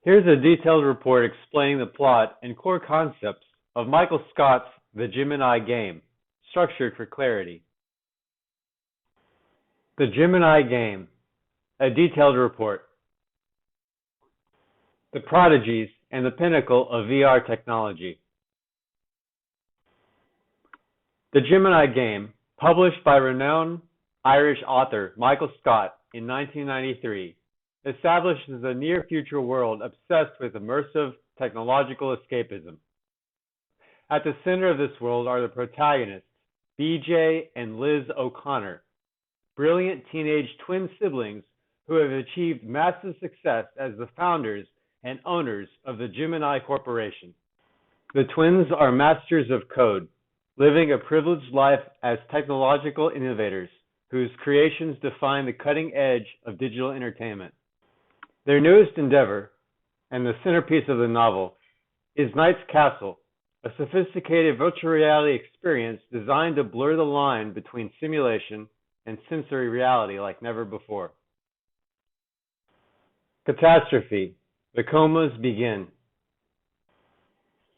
Here's a detailed report explaining the plot and core concepts of Michael Scott's The Gemini Game, structured for clarity. The Gemini Game, a detailed report. The Prodigies and the Pinnacle of VR technology. The Gemini Game, published by renowned Irish author Michael Scott in 1993, establishes a near-future world obsessed with immersive technological escapism. At the center of this world are the protagonists, BJ and Liz O'Connor, brilliant teenage twin siblings who have achieved massive success as the founders and owners of the Gemini Corporation. The twins are masters of code, living a privileged life as technological innovators whose creations define the cutting edge of digital entertainment. Their newest endeavor, and the centerpiece of the novel, is Knight's Castle, a sophisticated virtual reality experience designed to blur the line between simulation and sensory reality like never before. Catastrophe. The comas begin.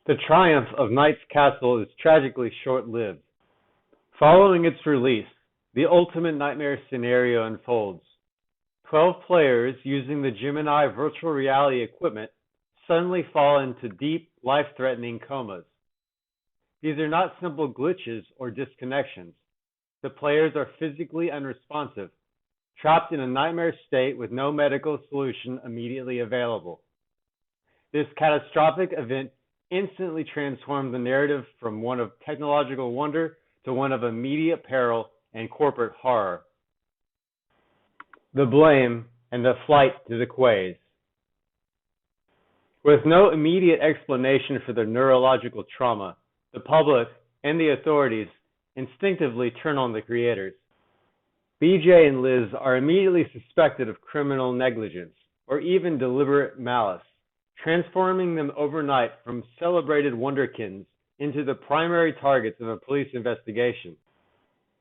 The triumph of Knight's Castle is tragically short-lived. Following its release, the ultimate nightmare scenario unfolds. 12 players using the Gemini virtual reality equipment suddenly fall into deep, life-threatening comas. These are not simple glitches or disconnections. The players are physically unresponsive, trapped in a nightmare state with no medical solution immediately available. This catastrophic event instantly transformed the narrative from one of technological wonder to one of immediate peril and corporate horror. The blame and the flight to the quays. With no immediate explanation for the neurological trauma, the public and the authorities instinctively turn on the creators. BJ and Liz are immediately suspected of criminal negligence or even deliberate malice, transforming them overnight from celebrated wonderkins into the primary targets of a police investigation.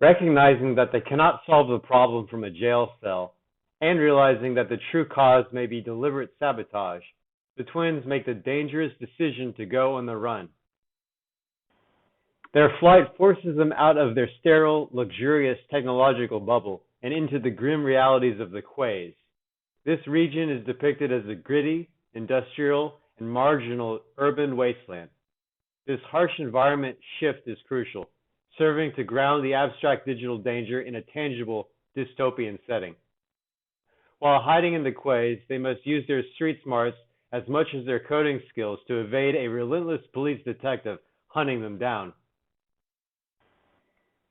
Recognizing that they cannot solve the problem from a jail cell, and realizing that the true cause may be deliberate sabotage, the twins make the dangerous decision to go on the run. Their flight forces them out of their sterile, luxurious technological bubble and into the grim realities of the quays. This region is depicted as a gritty, industrial, and marginal urban wasteland. This harsh environment shift is crucial, serving to ground the abstract digital danger in a tangible, dystopian setting. While hiding in the quays, they must use their street smarts as much as their coding skills to evade a relentless police detective hunting them down.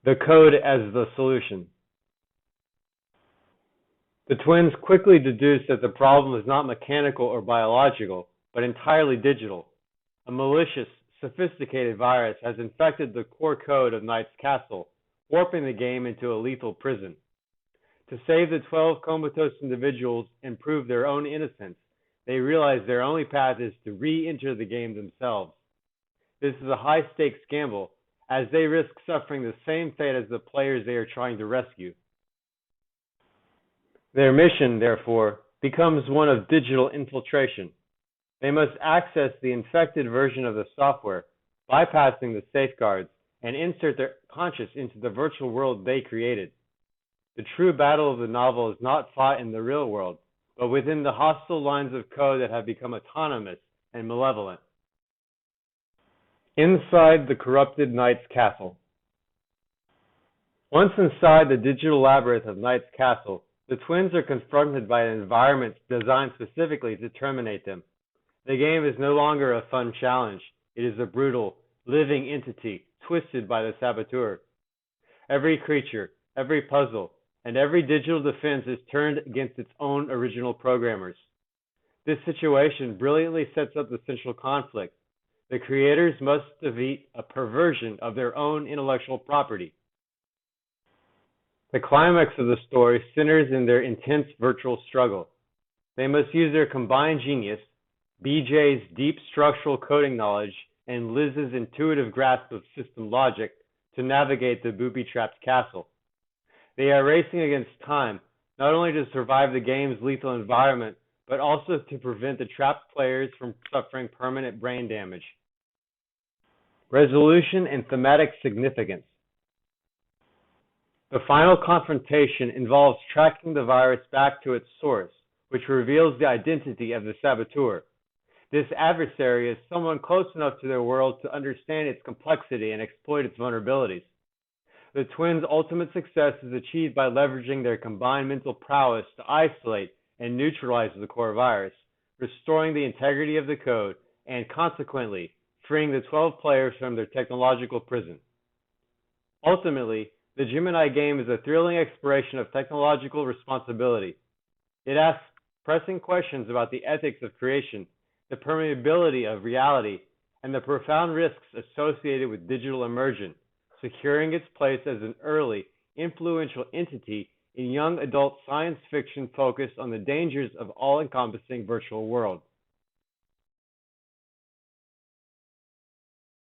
The code as the solution. The twins quickly deduce that the problem is not mechanical or biological, but entirely digital. A malicious, sophisticated virus has infected the core code of Knight's Castle, warping the game into a lethal prison. To save the 12 comatose individuals and prove their own innocence, they realize their only path is to re-enter the game themselves. This is a high-stakes gamble, as they risk suffering the same fate as the players they are trying to rescue. Their mission, therefore, becomes one of digital infiltration. They must access the infected version of the software, bypassing the safeguards, and insert their conscience into the virtual world they created. The true battle of the novel is not fought in the real world, but within the hostile lines of code that have become autonomous and malevolent. Inside the corrupted Knight's Castle. Once inside the digital labyrinth of Knight's Castle, the twins are confronted by an environment designed specifically to terminate them. The game is no longer a fun challenge. It is a brutal, living entity twisted by the saboteur. Every creature, every puzzle, and every digital defense is turned against its own original programmers. This situation brilliantly sets up the central conflict. The creators must defeat a perversion of their own intellectual property. The climax of the story centers in their intense virtual struggle. They must use their combined genius, BJ's deep structural coding knowledge, and Liz's intuitive grasp of system logic, to navigate the booby-trapped castle. They are racing against time, not only to survive the game's lethal environment, but also to prevent the trapped players from suffering permanent brain damage. Resolution and thematic significance. The final confrontation involves tracking the virus back to its source, which reveals the identity of the saboteur. This adversary is someone close enough to their world to understand its complexity and exploit its vulnerabilities. The twins' ultimate success is achieved by leveraging their combined mental prowess to isolate and neutralize the core virus, restoring the integrity of the code, and consequently, freeing the 12 players from their technological prison. Ultimately, the Gemini game is a thrilling exploration of technological responsibility. It asks pressing questions about the ethics of creation, the permeability of reality, and the profound risks associated with digital immersion, securing its place as an early, influential entity in young adult science fiction focused on the dangers of all-encompassing virtual world.